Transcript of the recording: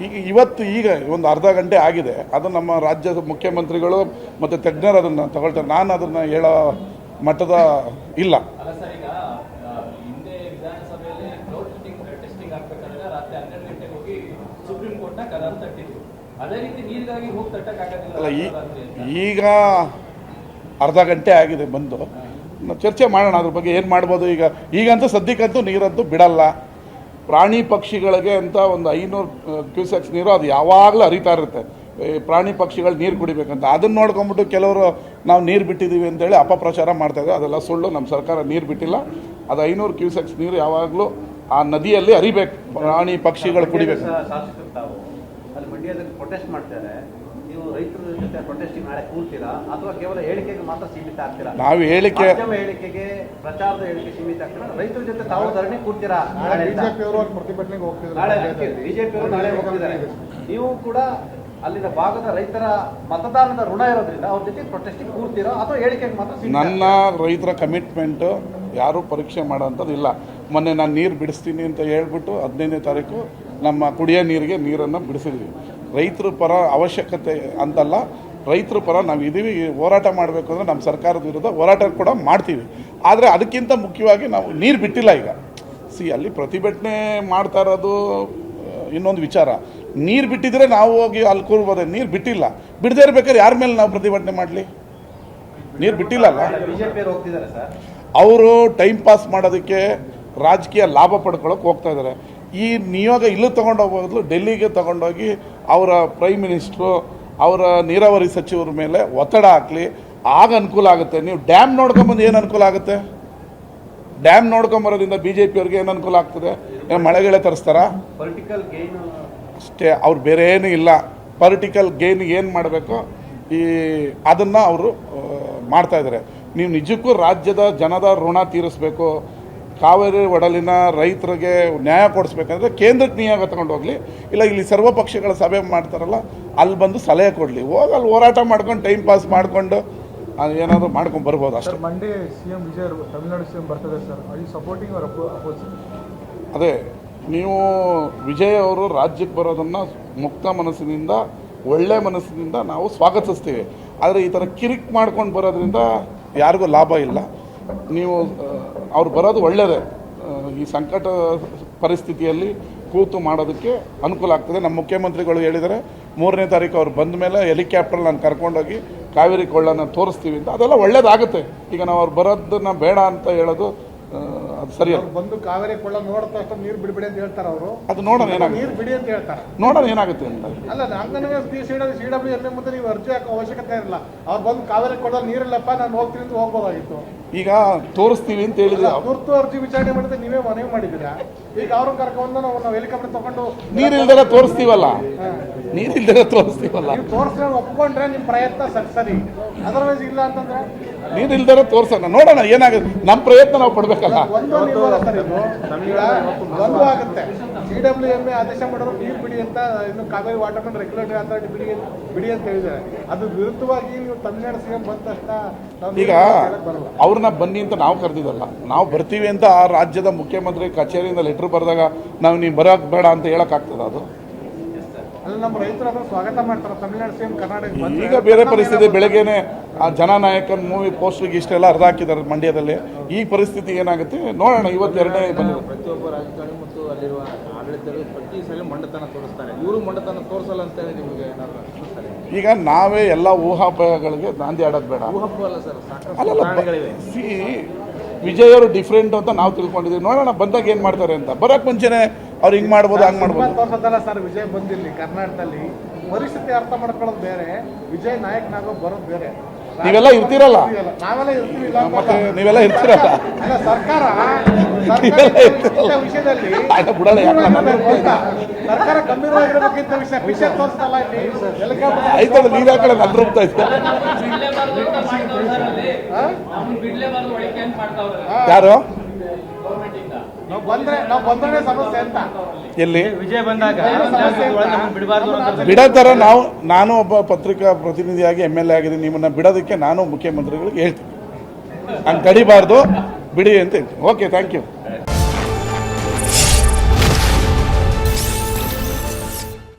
ಈಗ ಈಗ ಒಂದು ಅರ್ಧ ಗಂಟೆ ಆಗಿದೆ. ಅದು ನಮ್ಮ ರಾಜ್ಯದ ಮುಖ್ಯಮಂತ್ರಿಗಳು ಮತ್ತು ತಜ್ಞರು ಅದನ್ನು ತಗೊಳ್ತಾರೆ. ನಾನು ಅದನ್ನು ಹೇಳೋ ಮಟ್ಟದ ಇಲ್ಲ. ಅಲ್ಲ, ಈಗ ಅರ್ಧ ಗಂಟೆ ಆಗಿದೆ ಬಂದು. ಚರ್ಚೆ ಮಾಡೋಣ ಅದ್ರ ಬಗ್ಗೆ ಏನು ಮಾಡ್ಬೋದು. ಈಗಂತೂ ಸದ್ಯಕ್ಕಂತೂ ನೀರಂತೂ ಬಿಡಲ್ಲ. ಪ್ರಾಣಿ ಪಕ್ಷಿಗಳಿಗೆ ಅಂತ ಒಂದು 500 ಕ್ಯೂಸೆಕ್ಸ್ ನೀರು ಅದು ಯಾವಾಗಲೂ ಹರಿತಾ ಇರುತ್ತೆ. ಪ್ರಾಣಿ ಪಕ್ಷಿಗಳು ನೀರು ಕುಡಿಬೇಕಂತ ಅದನ್ನು ನೋಡ್ಕೊಂಬಿಟ್ಟು ಕೆಲವರು ನಾವು ನೀರು ಬಿಟ್ಟಿದ್ದೀವಿ ಅಂತೇಳಿ ಅಪಪ್ರಚಾರ ಮಾಡ್ತಾಯಿದ್ದಾರೆ. ಅದೆಲ್ಲ ಸುಳ್ಳು. ನಮ್ಮ ಸರ್ಕಾರ ನೀರು ಬಿಟ್ಟಿಲ್ಲ. ಅದು 500 ಕ್ಯೂಸೆಕ್ಸ್ ನೀರು ಯಾವಾಗಲೂ ಆ ನದಿಯಲ್ಲಿ ಹರಿಬೇಕು. ಪ್ರಾಣಿ ಪಕ್ಷಿಗಳು ಕುಡಿಬೇಕು. ಅಲ್ಲಿ ಮಂಡ್ಯದಲ್ಲಿ ಪ್ರೊಟೆಸ್ಟ್ ಮಾಡ್ತಾರೆ. ನೀವು ರೈತರ ಜೊತೆ ಪ್ರೊಟೆಸ್ಟಿಂಗ್ ನಾಳೆ ಕೂರ್ತೀರಾ ಅಥವಾ ಕೇವಲ ಹೇಳಿಕೆಗೆ ಮಾತ್ರ ಸೀಮಿತ ಆಗ್ತೀರಾ? ನಾವು ಹೇಳಿಕೆಗೆ ಪ್ರಚಾರದ ಹೇಳಿಕೆ ಸೀಮಿತ ಆಗ್ತೀರಾ? ರೈತರ ಜೊತೆ ತಾವು ಧರಣಿ ಕೂರ್ತೀರಾ? ಬಿಜೆಪಿಯವರು ಪ್ರತಿಭಟನೆಗೆ ಹೋಗ್ತಿದ್ದಾರೆ. ಬಿಜೆಪಿಯವರು ನಾಳೆ ಹೋಗ್ತಿದ್ದಾರೆ. ನೀವು ಕೂಡ ಅಲ್ಲಿನ ಭಾಗದ ರೈತರ ಮತದಾನದ ಋಣ ಇರೋದ್ರಿಂದ ಅವ್ರ ಜೊತೆ ಪ್ರೊಟೆಸ್ಟಿಂಗ್ ಕೂರ್ತೀರಾ ಅಥವಾ ಹೇಳಿಕೆಗೆ ಮಾತ್ರ? ನನ್ನ ರೈತರ ಕಮಿಟ್ಮೆಂಟು ಯಾರೂ ಪರೀಕ್ಷೆ ಮಾಡೋಂಥದ್ದು ಇಲ್ಲ. ಮೊನ್ನೆ ನಾನು ನೀರು ಬಿಡಿಸ್ತೀನಿ ಅಂತ ಹೇಳ್ಬಿಟ್ಟು 15ನೇ ತಾರೀಕು ನಮ್ಮ ಕುಡಿಯೋ ನೀರಿಗೆ ನೀರನ್ನು ಬಿಡಿಸಿದ್ವಿ. ರೈತರ ಪರ ಅವಶ್ಯಕತೆ ಅಂತಲ್ಲ, ರೈತರ ಪರ ನಾವು ಇದ್ದೀವಿ. ಹೋರಾಟ ಮಾಡಬೇಕು ಅಂದರೆ ನಮ್ಮ ಸರ್ಕಾರದ ವಿರುದ್ಧ ಹೋರಾಟ ಕೂಡ ಮಾಡ್ತೀವಿ. ಆದರೆ ಅದಕ್ಕಿಂತ ಮುಖ್ಯವಾಗಿ ನಾವು ನೀರು ಬಿಟ್ಟಿಲ್ಲ. ಈಗ ಅಲ್ಲಿ ಪ್ರತಿಭಟನೆ ಮಾಡ್ತಾ ಇರೋದು ಇನ್ನೊಂದು ವಿಚಾರ. ನೀರು ಬಿಟ್ಟಿದ್ರೆ ನಾವು ಹೋಗಿ ಅಲ್ಲಿ ಕೂರ್ಬೋದೆ. ನೀರು ಬಿಟ್ಟಿಲ್ಲ. ಬಿಡದೇ ಇರ್ಬೇಕಾದ್ರೆ ಯಾರ ಮೇಲೆ ನಾವು ಪ್ರತಿಭಟನೆ ಮಾಡಲಿ? ನೀರು ಬಿಟ್ಟಿಲ್ಲಲ್ಲ. ಅವರು ಟೈಮ್ ಪಾಸ್ ಮಾಡೋದಕ್ಕೆ ರಾಜಕೀಯ ಲಾಭ ಪಡ್ಕೊಳ್ಳೋಕೆ ಹೋಗ್ತಾ ಇದ್ದಾರೆ. ಈ ನಿಯೋಗ ಇಲ್ಲೂ ತೊಗೊಂಡೋಗೋದು ಡೆಲ್ಲಿಗೆ ತೊಗೊಂಡೋಗಿ ಅವರ ಪ್ರೈಮ್ ಮಿನಿಸ್ಟ್ರು, ಅವರ ನೀರಾವರಿ ಸಚಿವರ ಮೇಲೆ ಒತ್ತಡ ಹಾಕಲಿ. ಆಗ ಅನುಕೂಲ ಆಗುತ್ತೆ. ನೀವು ಡ್ಯಾಮ್ ನೋಡ್ಕೊಂಬಂದು ಏನು ಅನುಕೂಲ ಆಗುತ್ತೆ? ಡ್ಯಾಮ್ ನೋಡ್ಕೊಂಬರೋದ್ರಿಂದ BJP-ಅವ್ರಿಗೆ ಏನು ಅನುಕೂಲ ಆಗ್ತದೆ? ಏನು ಮಳೆಗಳೇ ತರಿಸ್ತಾರಾ? ಪೊಲಿಟಿಕಲ್ ಗೇನ್ ಅಷ್ಟೇ. ಅವ್ರು ಬೇರೆ ಏನೂ ಇಲ್ಲ. ಪೊಲಿಟಿಕಲ್ ಗೇನ್ ಏನು ಮಾಡಬೇಕು ಅದನ್ನು ಅವರು ಮಾಡ್ತಾಯಿದ್ದಾರೆ. ನೀವು ನಿಜಕ್ಕೂ ರಾಜ್ಯದ ಜನದ ಋಣ ತೀರಿಸಬೇಕು, ಕಾವೇರಿ ಒಡಲಿನ ರೈತರಿಗೆ ನ್ಯಾಯ ಕೊಡಿಸ್ಬೇಕಂದ್ರೆ ಕೇಂದ್ರಕ್ಕೆ ನಿಯೋಗ ತಗೊಂಡು ಹೋಗಲಿ. ಇಲ್ಲ ಇಲ್ಲಿ ಸರ್ವ ಪಕ್ಷಗಳ ಸಭೆ ಮಾಡ್ತಾರಲ್ಲ ಅಲ್ಲಿ ಬಂದು ಸಲಹೆ ಕೊಡಲಿ. ಹೋಗಿ ಅಲ್ಲಿ ಹೋರಾಟ ಮಾಡ್ಕೊಂಡು ಟೈಮ್ ಪಾಸ್ ಮಾಡಿಕೊಂಡು ಏನಾದರೂ ಮಾಡ್ಕೊಂಡು ಬರ್ಬೋದು ಅಷ್ಟೇ. Monday CM Vijay Tamil Nadu CM ಬರ್ತದೆ sir. I supporting our opposite? ಅದೇ ನೀವು ವಿಜಯ್ ಅವರು ರಾಜ್ಯಕ್ಕೆ ಬರೋದನ್ನು ಮುಕ್ತ ಮನಸ್ಸಿನಿಂದ, ಒಳ್ಳೆ ಮನಸ್ಸಿನಿಂದ ನಾವು ಸ್ವಾಗತಿಸ್ತೀವಿ. ಆದರೆ ಈ ಥರ ಕಿರಿಕ್ ಮಾಡ್ಕೊಂಡು ಬರೋದ್ರಿಂದ ಯಾರಿಗೂ ಲಾಭ ಇಲ್ಲ. ನೀವು ಅವ್ರು ಬರೋದು ಒಳ್ಳೆಯದೇ. ಈ ಸಂಕಟ ಪರಿಸ್ಥಿತಿಯಲ್ಲಿ ಕೂತು ಮಾಡೋದಕ್ಕೆ ಅನುಕೂಲ ಆಗ್ತದೆ. ನಮ್ಮ ಮುಖ್ಯಮಂತ್ರಿಗಳು ಹೇಳಿದರೆ 3ನೇ ತಾರೀಕು ಅವ್ರು ಬಂದ ಮೇಲೆ ಹೆಲಿಕಾಪ್ಟರ್ ನಾನು ಕರ್ಕೊಂಡೋಗಿ ಕಾವೇರಿ ಕೊಳ್ಳನ ತೋರಿಸ್ತೀವಿ ಅಂತ. ಅದೆಲ್ಲ ಒಳ್ಳೇದಾಗುತ್ತೆ. ಈಗ ನಾವು ಅವ್ರು ಬರೋದನ್ನ ಬೇಡ ಅಂತ ಹೇಳೋದು ಅದು ಸರಿಯಲ್ಲ. ಬಂದು ಕಾವೇರಿ ಕೊಳ್ಳ ನೋಡ್ತಾ ನೀರು ಬಿಡಬೇಡಿ ಅಂತ ಹೇಳ್ತಾರೆ ಅವರು. ಅದು ನೋಡೋಣ ಏನಾಗುತ್ತೆ. ನೀರು ಬಿಡಿ ಅಂತ ಹೇಳ್ತಾರೆ. ನೋಡೋಣ ಏನಾಗುತ್ತೆ ಅಂತ. ಅಲ್ಲ, CWMA ಮುಂದೆ ನೀವು ಅರ್ಜಿ ಹಾಕೋ ಅವಶ್ಯಕತೆ ಇರಲ್ಲ. ಅವ್ರು ಬಂದು ಕಾವೇರಿ ಕೊಳ್ಳ ನೀರಿಲ್ಲಪ್ಪ ನಾನು ಹೋಗ್ತೀನಿ ಅಂತ ಹೋಗ್ಬೋದಾಗಿತ್ತು. ಈಗ ತೋರಿಸ್ತೀವಿ ಅಂತ ಹೇಳಿದ್ರೆ ತುರ್ತು ಅರ್ಜಿ ವಿಚಾರಣೆ ಮಾಡಿದ್ರೆ ನೀವೇ ಮನವಿ ಮಾಡಿದ್ದೀರಾ. ಈಗ ಅವ್ರನ್ನ ಕರ್ಕೊಂಡು ನಾವು ಹೆಲಿಕಾಪ್ಟರ್ ತಗೊಂಡು ನೀರಿಲ್ದೆಲ್ಲ ತೋರಿಸ್ತೀವಲ್ಲ. ನೀರಿಲ್ದೆಲ್ಲ ತೋರಿಸ್ತೀವಲ್ಲ. ನೀವು ತೋರಿಸ್ರೆ ಒಪ್ಕೊಂಡ್ರೆ ನಿಮ್ಮ ಪ್ರಯತ್ನ ಸಕ್ಸರಿ. ಅದರ್ವೈಸ್ ಇಲ್ಲ ಅಂತಂದ್ರೆ ನೀರಿಲ್ದರೆ ತೋರ್ಸೋಣ, ನೋಡೋಣ ಏನಾಗುತ್ತೆ. ನಮ್ಮ ಪ್ರಯತ್ನ ನಾವು ಪಡ್ಬೇಕಲ್ಲ. ಒಂದು ಆಗುತ್ತೆ. CWMA ಆದೇಶ ಮಾಡೋರು ನೀರು ಬಿಡಿ ಅಂತ, ಇನ್ನು Kaveri water man regulatory authority ಬಿಡಿ ಅಂತ ಹೇಳಿದ್ದಾರೆ. ಅದು ವಿರುದ್ಧವಾಗಿ ನೀವು ತಮಿಳುನಾಡು CM ಬಂದ ತಕ್ಷಣ ಈಗ ಅವ್ರನ್ನ ಬನ್ನಿ ಅಂತ ನಾವು ಕರೆದಿದ್ದಲ್ಲ, ನಾವು ಬರ್ತೀವಿ ಅಂತ ಆ ರಾಜ್ಯದ ಮುಖ್ಯಮಂತ್ರಿ ಕಚೇರಿಯಿಂದ ಲೆಟ್ರ್ ಬರೆದಾಗ ನಾವು ನೀವು ಬರೋಕ್ಕೆ ಬೇಡ ಅಂತ ಹೇಳೋಕ್ಕಾಗ್ತದೆ? ಅದು ಅಲ್ಲಿ ನಮ್ಮ ರೈತರು ಅದನ್ನು ಸ್ವಾಗತ ಮಾಡ್ತಾರೆ. ತಮಿಳುನಾಡು CM ಕರ್ನಾಟಕ ಈಗ ಬೇರೆ ಪರಿಸ್ಥಿತಿ. ಬೆಳಗ್ಗೆನೆ ಆ ಜನನಾಯಕನ್ ಮೂವಿ ಪೋಸ್ಟರ್ಗೆ ಇಷ್ಟೆಲ್ಲ ಅರ್ಧ ಹಾಕಿದ್ದಾರೆ ಮಂಡ್ಯದಲ್ಲಿ. ಈ ಪರಿಸ್ಥಿತಿ ಏನಾಗುತ್ತೆ ನೋಡೋಣ. ಇವತ್ತು 2ನೇ ಬಂದಿದೆ. ಪ್ರತಿಯೊಬ್ಬ ರಾಜಕಾರಣಿ ಮತ್ತು ಅಲ್ಲಿರುವ ಆಡಳಿತರು ಪ್ರತಿ ಸಲ ಮಂಡತನ ತೋರಿಸ್ತಾರೆ. ಇವರು ಮಂಡತನ ತೋರಿಸಲ್ಲ ಅಂತೇಳಿ ನಿಮಗೆ ಏನಾದರೂ ಅನಿಸುತ್ತಾರೆ? ಈಗ ನಾವೇ ಎಲ್ಲ ಊಹಾಪೋಹಗಳಿಗೆ ನಾಂದಿ ಆಡೋದು ಬೇಡ. ಊಹಾಪೋಹ ಅಲ್ಲ ಸರ್, ಸಾಕಷ್ಟು ಅಲ್ಲಲ್ಲ. ಕಾರಣಗಳಿವೆ. ವಿಜಯ್ ಅವರು ಡಿಫ್ರೆಂಟ್ ಅಂತ ನಾವು ತಿಳ್ಕೊಂಡಿದ್ದೀವಿ. ನೋಡೋಣ ಬಂದಾಗ ಏನು ಮಾಡ್ತಾರೆ ಅಂತ. ಬರೋಕ್ಕೆ ಮುಂಚೆನೆ ಅವ್ರು ಹಿಂಗೆ ಮಾಡ್ಬೋದು, ಹಂಗೆ ಮಾಡ್ಬೋದು. ತೋರ್ಸೋದಲ್ಲ ಸರ್. ವಿಜಯ್ ಬಂದಿಲ್ಲಿ ಕರ್ನಾಟಕದಲ್ಲಿ ಪರಿಸ್ಥಿತಿ ಅರ್ಥ ಮಾಡ್ಕೊಳ್ಳೋದು ಬೇರೆ, ವಿಜಯ್ ನಾಯಕನಾಗೋ ಬರೋದು ಬೇರೆ. ನೀವೆಲ್ಲ ಇರ್ತೀರಲ್ಲ, ನಾವೆಲ್ಲ ಇರ್ತೀವಿ. ಮತ್ತೆ ನೀವೆಲ್ಲ ಇರ್ತೀರಲ್ಲ. ಅಲ್ಲ, ಸರ್ಕಾರ ವಿಷಯದಲ್ಲಿ ಬಿಡಲ್ಲ. ಸರ್ಕಾರ ಗಂಭೀರವಾಗಿರ್ಬೇಕಿಂತ ವಿಷಯ ತೋರಿಸ್ತಲ್ಲ. ಆಯ್ತಲ್ಲ, ನೀರು ಹಾಕಲ್ಲ ಅಲ್ಲಿ ರೂಪ್ತಾ ಇದ್ದೆ. ಯಾರು ನಾವು ಬಂದ್ರೆ ಸಮಸ್ಯೆ ಅಂತ ಎಲ್ಲಿ ವಿಜಯ್ ಬಂದಾಗ ಬಿಡೋ ಥರ ನಾನು ಒಬ್ಬ ಪತ್ರಿಕಾ ಪ್ರತಿನಿಧಿಯಾಗಿ MLA ಆಗಿದ್ದೀನಿ. ನಿಮ್ಮನ್ನ ಬಿಡೋದಕ್ಕೆ ನಾನು ಮುಖ್ಯಮಂತ್ರಿಗಳಿಗೆ ಹೇಳ್ತೀನಿ, ಹಂಗೆ ತಡಿಬಾರ್ದು, ಬಿಡಿ ಅಂತ ಹೇಳ್ತೀನಿ. Okay, thank you.